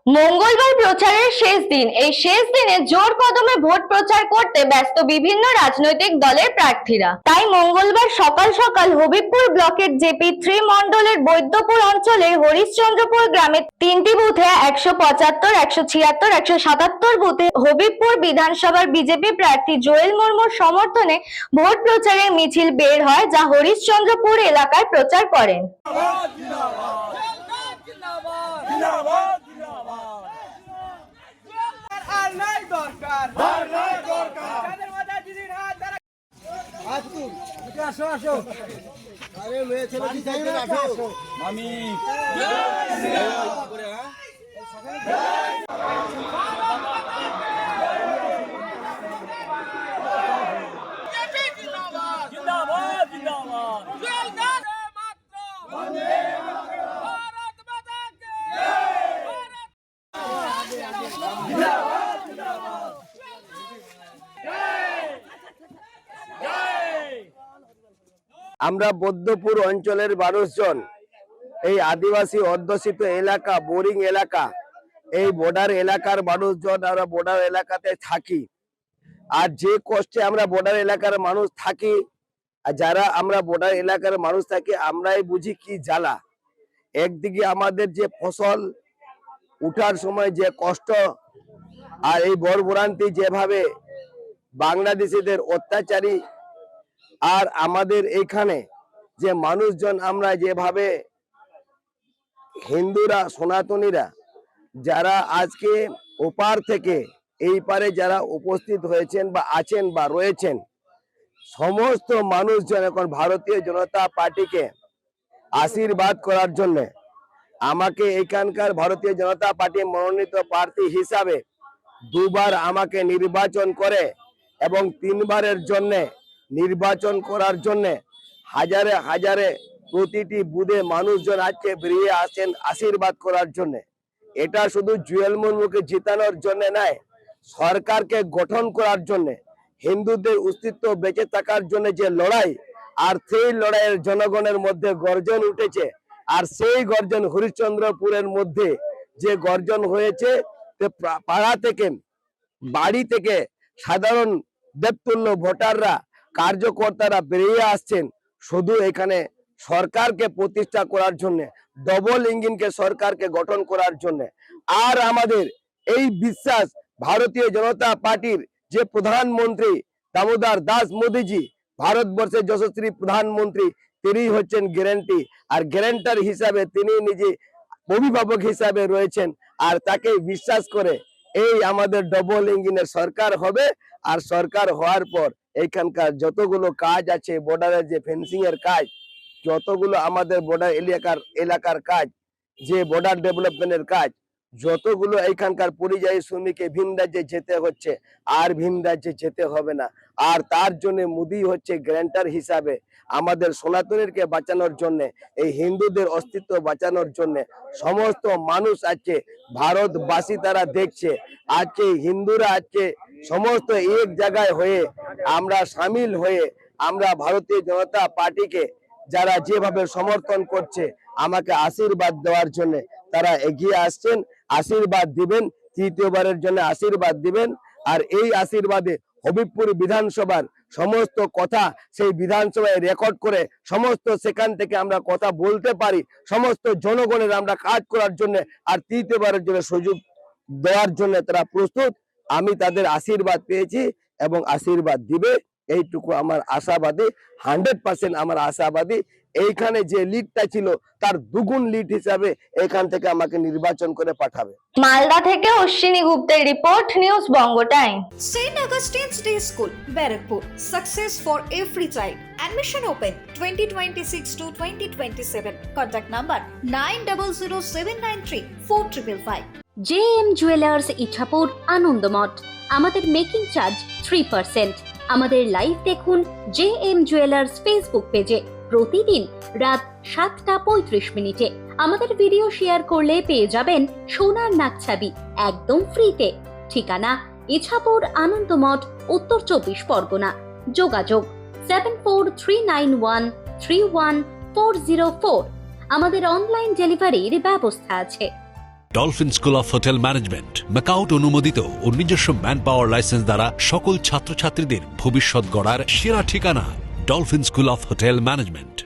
মঙ্গলবার প্রচারের শেষ দিন। এই শেষ দিনে জোর কদমে ভোট প্রচার করতে ব্যস্ত বিভিন্ন রাজনৈতিক দলের প্রার্থীরা। তাই মঙ্গলবার সকাল সকাল হবিবপুর ব্লকের জেপি 3 মণ্ডলের বৈদ্যপুর অঞ্চলের হরিশ্চন্দ্রপুর গ্রামের 3টি বুথে 175, 176, 177 বুথে হবিবপুর বিধানসভার বিজেপি প্রার্থী জোয়েল মুর্মুর সমর্থনে ভোট প্রচারের মিছিল বের হয়, যা হরিশ্চন্দ্রপুর এলাকায় প্রচার করেন। আমরা বৈদ্যপুর অঞ্চলের 12 জন এই আদিবাসী অধ্যুষিত এলাকা, বোরিং এলাকা, এই বর্ডার এলাকার 12 জন আমরা বর্ডার এলাকাতে থাকি। আর যে কষ্টে আমরা বর্ডার এলাকার মানুষ থাকি, আর যারা আমরা বর্ডার এলাকার মানুষ থাকি, আমরাই বুঝি কি জ্বালা। একদিকে আমাদের যে ফসল উঠার সময় যে কষ্ট, আর এই বর্বরান্তি যেভাবে বাংলাদেশিদের অত্যাচারী, আর আমাদের এইখানে যে মানুষজন আমরা যেভাবে হিন্দুরা, সনাতনীরা যারা আজকে ওপার থেকে এই পারে যারা উপস্থিত হয়েছেন বা আছেন বা রয়েছেন, সমস্ত মানুষজন এখন ভারতীয় জনতা পার্টিকে আশীর্বাদ করার জন্য আমাকে এখানকার ভারতীয় জনতা পার্টি মনোনীত প্রার্থী হিসাবে দুবার আমাকে নির্বাচন করে এবং 3 বারের জন্য নির্বাচন করার জন্য হাজারে হাজারে প্রতিটি বুথে মানুষজন আজকে বেরিয়ে আসেন আশীর্বাদ করার জন্য। এটা শুধু জুয়েল মুর্মুকে জিতানোর জন্য নয়, সরকারকে গঠন করার জন্য, হিন্দুদের অস্তিত্ব বেঁচে থাকার জন্য যে লড়াই, আর সেই লড়াইয়ের জনগণের মধ্যে গর্জন উঠেছে। আর সেই গর্জন হরিশ্চন্দ্রপুরের মধ্যে যে গর্জন হয়েছে, পাড়া থেকে, বাড়ি থেকে সাধারণ দেবতুল্য ভোটাররা, কার্যকর্তারা বেরিয়ে আসছেন শুধু এখানে সরকারকে প্রতিষ্ঠা করার জন্য, ডবল ইঞ্জিনকে সরকারকে গঠন করার জন্য। আর আমাদের এই বিশ্বাস ভারতীয় জনতা পার্টির যে প্রধানমন্ত্রী দামোদর দাস মোদীজি, ভারতবর্ষের যশস্বী প্রধানমন্ত্রী, তিনি হচ্ছেন গ্যারান্টি, আর গ্যারান্টার হিসাবে তিনি নিজে অভিভাবক হিসাবে রয়েছেন। আর তাকে বিশ্বাস করে এই আমাদের ডবল ইঞ্জিনের সরকার হবে। আর সরকার হওয়ার পর এইখানকার যতগুলো কাজ আছে, বর্ডারের যে ফেন্সিং এর কাজ, যতগুলো আমাদের বর্ডার এলাকার কাজ, যে বর্ডার ডেভেলপমেন্টের কাজ, যতগুলো এইখানকার পরিযায়ী শ্রমিককে ভিন রাজ্যে যেতে হচ্ছে, আর ভিন রাজ্যে যেতে হবে না। আর তার জন্য মোদি হচ্ছে গ্যারান্টার হিসাবে আমাদের সনাতনীকে বাঁচানোর জন্য, এই হিন্দুদের অস্তিত্ব বাঁচানোর জন্য সমস্ত মানুষ আজকে ভারতবাসী তারা দেখছে। আজকে হিন্দুরা আজকে সমস্ত এক জায়গায় হয়ে আমরা সামিল হয়ে আমরা ভারতীয় জনতা পার্টিকে যারা যেভাবে সমর্থন করছে আমাকে আশীর্বাদ দেওয়ার জন্য তারা এগিয়ে আসছেন। আশীর্বাদ দিবেন, তৃতীয়বারের জন্য আশীর্বাদ দিবেন। আর এই আশীর্বাদে হবিবপুর বিধানসভার সমস্ত কথা সেই বিধানসভায় রেকর্ড করে সমস্ত সেখান থেকে আমরা কথা বলতে পারি, সমস্ত জনগণের আমরা কাজ করার জন্য আর তৃতীয়বারের জন্য সুযোগ দেওয়ার জন্য তারা প্রস্তুত। আমি তাদের আশীর্বাদ পেয়েছি এবং আশীর্বাদ দিবে, এইটুকু আমার আশাবাদী, 100% আমার আশাবাদী। এইখানে যে লিডটা ছিল তার দুগুণ লিড হিসাবে এখান থেকে আমাকে নির্বাচন করে পাঠাবে। মালদা থেকে অশ্বিনী গুপ্তের report, news Banga time. St. Augustine's Day School, Barakpur. Success for every child. Admission open 2026 to 2027. Contact number 9007934555. JM jewellers Ichhapur Anandamath. আমাদের মেকিং চার্জ 3%। আমাদের লাইভ দেখুন JM জুয়েলার্স ফেসবুক পেজে প্রতিদিন রাত 7:35 আমাদের ভিডিও শেয়ার করলে পেয়ে যাবেন সোনার নাকছাবি একদম ফ্রিতে। ঠিকানা ইছাপুর আনন্দমঠ, উত্তর 24 পরগনা। যোগাযোগ 7439131404। আমাদের অনলাইন ডেলিভারির ব্যবস্থা আছে। Dolphin school of hotel management MAKAUT অনুমোদিত ও নিজস্ব ম্যান পাওয়ার লাইসেন্স দ্বারা সকল ছাত্রছাত্রীদের ভবিষ্যৎ গড়ার সেরা ঠিকানা dolphin school of hotel management.